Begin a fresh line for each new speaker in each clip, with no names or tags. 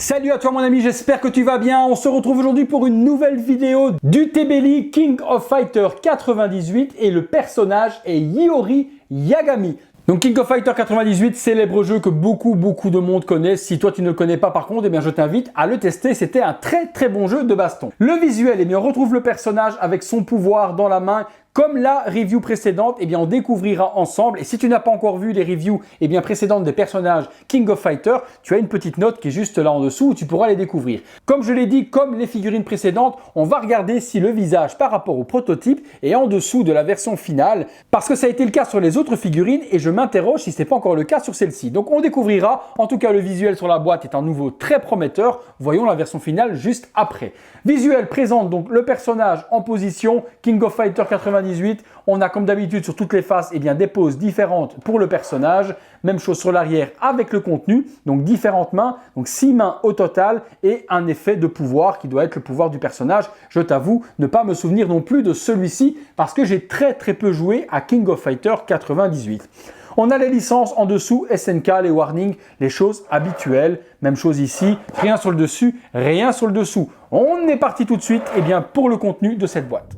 Salut à toi mon ami, j'espère que tu vas bien. On se retrouve aujourd'hui pour une nouvelle vidéo du TB King of Fighter 98 et le personnage est Iori Yagami. Donc King of Fighter 98, célèbre jeu que beaucoup de monde connaît. Si toi tu ne le connais pas par contre, eh bien je t'invite à le tester. C'était un très bon jeu de baston. Le visuel, eh bien on retrouve le personnage avec son pouvoir dans la main. Comme la review précédente, eh bien on découvrira ensemble. Et si tu n'as pas encore vu les reviews précédentes des personnages King of Fighter, tu as une petite note qui est juste là en dessous où tu pourras les découvrir. Comme je l'ai dit, comme les figurines précédentes, on va regarder si le visage par rapport au prototype est en dessous de la version finale. Parce que ça a été le cas sur les autres figurines et je m'interroge si ce n'est pas encore le cas sur celle-ci. Donc on découvrira. En tout cas, le visuel sur la boîte est un nouveau très prometteur. Voyons la version finale juste après. Visuel présente donc le personnage en position King of Fighter 98. On a comme d'habitude sur toutes les faces des poses différentes pour le personnage. Même chose sur l'arrière avec le contenu. Donc différentes mains, donc 6 mains au total et un effet de pouvoir qui doit être le pouvoir du personnage. Je t'avoue ne pas me souvenir non plus de celui-ci parce que j'ai très peu joué à King of Fighter 98. On a les licences en dessous, SNK, les warnings, les choses habituelles. Même chose ici, rien sur le dessus, rien sur le dessous. On est parti tout de suite pour le contenu de cette boîte.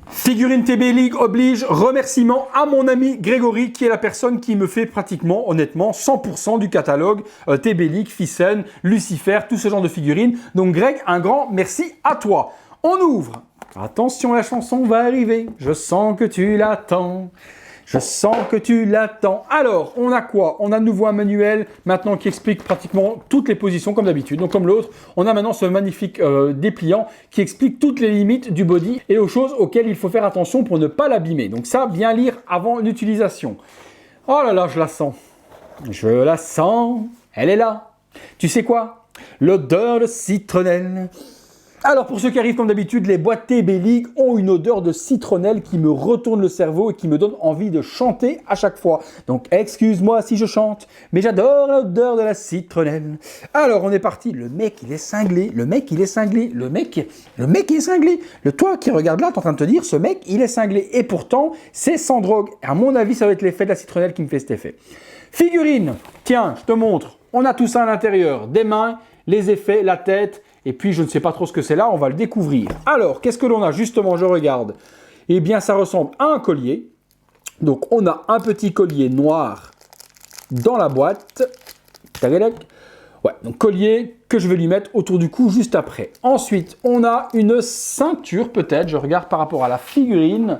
Figurine TB League oblige, remerciement à mon ami Grégory qui est la personne qui me fait pratiquement, honnêtement, 100% du catalogue TB League, Fissen, Lucifer, tout ce genre de figurines. Donc Greg, un grand merci à toi. On ouvre. Attention, la chanson va arriver. Je sens que tu l'attends. Je sens que tu l'attends. Alors, on a quoi? On a de nouveau un manuel maintenant qui explique pratiquement toutes les positions comme d'habitude. Donc comme l'autre, on a maintenant ce magnifique dépliant qui explique toutes les limites du body et aux choses auxquelles il faut faire attention pour ne pas l'abîmer. Donc ça, bien lire avant l'utilisation. Oh là là, je la sens. Je la sens. Elle est là. Tu sais quoi? L'odeur de citronnelle. Alors pour ceux qui arrivent comme d'habitude, les boîtes TB League ont une odeur de citronnelle qui me retourne le cerveau et qui me donne envie de chanter à chaque fois. Donc excuse-moi si je chante, mais j'adore l'odeur de la citronnelle. Alors on est parti, le mec il est cinglé, le mec il est cinglé, le mec il est cinglé. Toi qui regardes là, t'es en train de te dire, ce mec il est cinglé. Et pourtant, c'est sans drogue. À mon avis, ça va être l'effet de la citronnelle qui me fait cet effet. Figurine, tiens, je te montre. On a tout ça à l'intérieur, des mains, les effets, la tête. Et puis, je ne sais pas trop ce que c'est là, on va le découvrir. Alors, qu'est-ce que l'on a? Justement, je regarde. Eh bien, ça ressemble à un collier. Donc, on a un petit collier noir dans la boîte. Ouais, donc collier que je vais lui mettre autour du cou juste après. Ensuite, on a une ceinture, peut-être. Je regarde par rapport à la figurine.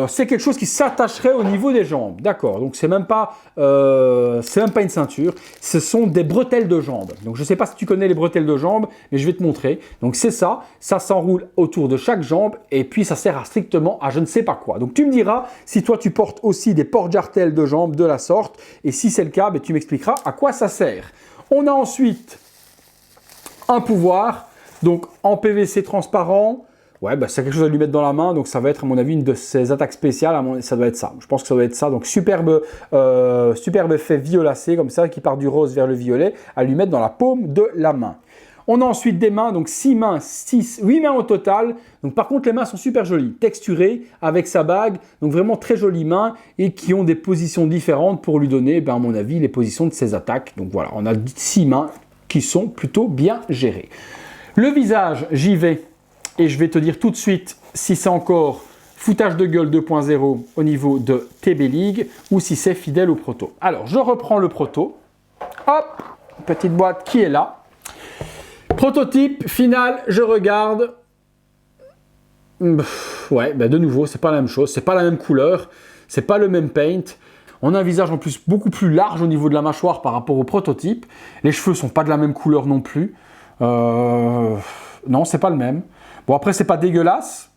C'est quelque chose qui s'attacherait au niveau des jambes. D'accord, donc c'est même pas une ceinture, ce sont des bretelles de jambes. Donc je ne sais pas si tu connais les bretelles de jambes, mais je vais te montrer. Donc c'est ça s'enroule autour de chaque jambe et puis ça sert strictement à je ne sais pas quoi. Donc tu me diras si toi tu portes aussi des porte-jartelles de jambes de la sorte et si c'est le cas, tu m'expliqueras à quoi ça sert. On a ensuite un pouvoir, donc en PVC transparent. Ouais, c'est quelque chose à lui mettre dans la main, donc ça va être à mon avis une de ses attaques spéciales, ça doit être ça. Je pense que ça doit être ça, donc superbe effet violacé comme ça, qui part du rose vers le violet, à lui mettre dans la paume de la main. On a ensuite des mains, donc 6 mains, 8 mains au total. Donc par contre les mains sont super jolies, texturées avec sa bague, donc vraiment très jolies mains et qui ont des positions différentes pour lui donner, à mon avis, les positions de ses attaques. Donc voilà, on a 6 mains qui sont plutôt bien gérées. Le visage, j'y vais. Et je vais te dire tout de suite si c'est encore foutage de gueule 2.0 au niveau de TB League ou si c'est fidèle au proto. Alors, je reprends le proto. Hop, petite boîte qui est là. Prototype final, je regarde. Ouais, de nouveau, c'est pas la même chose. C'est pas la même couleur. C'est pas le même paint. On a un visage en plus beaucoup plus large au niveau de la mâchoire par rapport au prototype. Les cheveux sont pas de la même couleur non plus. Non, c'est pas le même. Bon, après, c'est pas dégueulasse.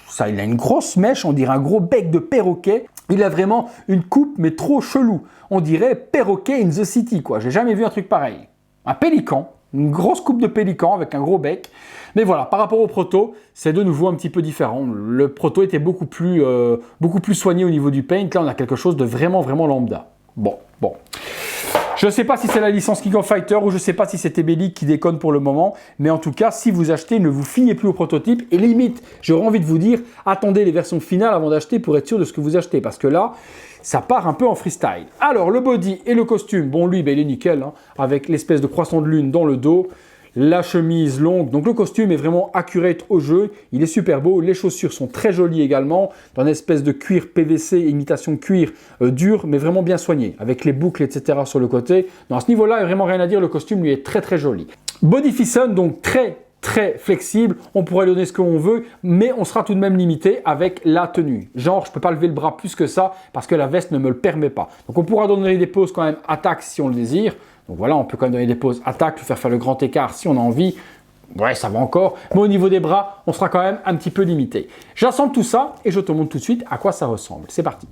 Ça, il a une grosse mèche, on dirait un gros bec de perroquet. Il a vraiment une coupe, mais trop chelou. On dirait perroquet in the city, quoi. J'ai jamais vu un truc pareil. Un pélican, une grosse coupe de pélican avec un gros bec. Mais voilà, par rapport au proto, c'est de nouveau un petit peu différent. Le proto était beaucoup plus soigné au niveau du paint. Là, on a quelque chose de vraiment lambda. Bon. Je ne sais pas si c'est la licence King of Fighter ou je ne sais pas si c'est TB League qui déconne pour le moment, mais en tout cas, si vous achetez, ne vous fiez plus au prototype et limite, j'aurais envie de vous dire, attendez les versions finales avant d'acheter pour être sûr de ce que vous achetez parce que là, ça part un peu en freestyle. Alors, le body et le costume, bon, lui, ben, il est nickel, hein, avec l'espèce de croissant de lune dans le dos. La chemise longue, donc le costume est vraiment accurate au jeu, il est super beau, les chaussures sont très jolies également, dans une espèce de cuir PVC, imitation cuir dur, mais vraiment bien soigné, avec les boucles, etc. sur le côté. Donc à ce niveau-là, il n'y a vraiment rien à dire, le costume lui est très très joli. Body Fison, donc très flexible, on pourrait donner ce qu'on veut, mais on sera tout de même limité avec la tenue. Genre, je ne peux pas lever le bras plus que ça, parce que la veste ne me le permet pas. Donc on pourra donner des poses quand même attaque si on le désire. Donc voilà, on peut quand même donner des poses attaque, lui faire le grand écart si on a envie. Ouais, ça va encore. Mais au niveau des bras, on sera quand même un petit peu limité. J'assemble tout ça et je te montre tout de suite à quoi ça ressemble. C'est parti.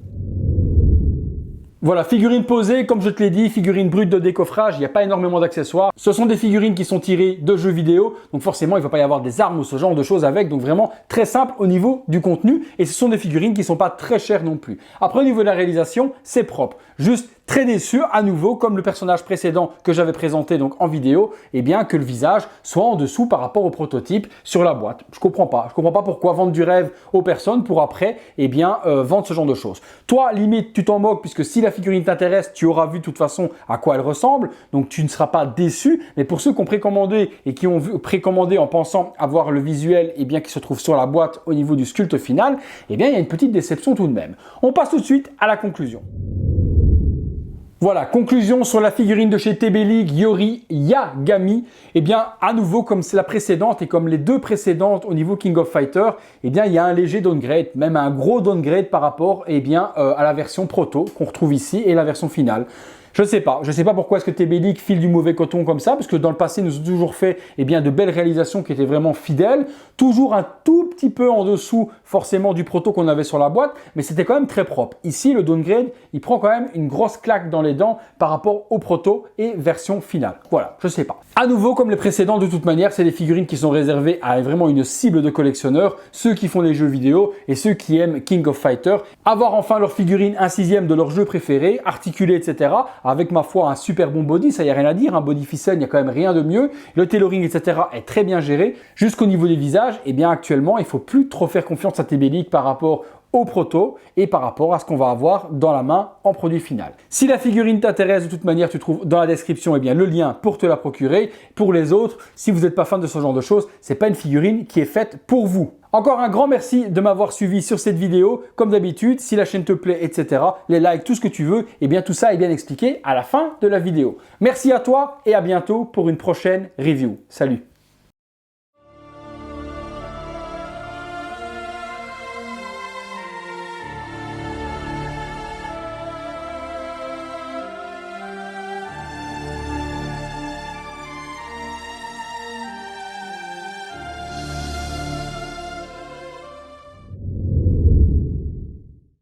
Voilà, figurine posée, comme je te l'ai dit, figurine brute de décoffrage, il n'y a pas énormément d'accessoires. Ce sont des figurines qui sont tirées de jeux vidéo, donc forcément il ne va pas y avoir des armes ou ce genre de choses avec, donc vraiment très simple au niveau du contenu. Et ce sont des figurines qui ne sont pas très chères non plus. Après au niveau de la réalisation, c'est propre. Juste très déçu à nouveau, comme le personnage précédent que j'avais présenté donc en vidéo, eh bien que le visage soit en dessous par rapport au prototype sur la boîte. Je comprends pas pourquoi vendre du rêve aux personnes pour après vendre ce genre de choses. Toi, limite, tu t'en moques puisque si la figurine t'intéresse, tu auras vu de toute façon à quoi elle ressemble, donc tu ne seras pas déçu. Mais pour ceux qui ont précommandé et qui ont précommandé en pensant avoir le visuel qui se trouve sur la boîte au niveau du sculpte final, eh bien il y a une petite déception tout de même. On passe tout de suite à la conclusion. Voilà, conclusion sur la figurine de chez TB League Yori Yagami. Eh bien, à nouveau, comme c'est la précédente et comme les deux précédentes au niveau King of Fighter, eh bien, il y a un léger downgrade, même un gros downgrade par rapport à la version proto qu'on retrouve ici et la version finale. Je ne sais pas pourquoi est-ce que TB League file du mauvais coton comme ça, parce que dans le passé, nous avons toujours fait de belles réalisations qui étaient vraiment fidèles, toujours un tout petit peu en dessous forcément du proto qu'on avait sur la boîte, mais c'était quand même très propre. Ici, le downgrade, il prend quand même une grosse claque dans les dents par rapport au proto et version finale. Voilà, je ne sais pas. À nouveau, comme les précédents, de toute manière, c'est des figurines qui sont réservées à vraiment une cible de collectionneurs, ceux qui font les jeux vidéo et ceux qui aiment King of Fighter, avoir enfin leur figurine 1/6 de leur jeu préféré, articulé, etc., avec ma foi un super bon body, ça y a rien à dire, un body Fison, il n'y a quand même rien de mieux. Le tailoring, etc. est très bien géré. Jusqu'au niveau des visages, eh bien actuellement, il ne faut plus trop faire confiance à TB League par rapport au proto et par rapport à ce qu'on va avoir dans la main en produit final. Si la figurine t'intéresse, de toute manière, tu trouves dans la description le lien pour te la procurer. Pour les autres, si vous n'êtes pas fan de ce genre de choses, c'est pas une figurine qui est faite pour vous. Encore un grand merci de m'avoir suivi sur cette vidéo. Comme d'habitude, si la chaîne te plaît, etc., les likes, tout ce que tu veux, eh bien tout ça est bien expliqué à la fin de la vidéo. Merci à toi et à bientôt pour une prochaine review. Salut!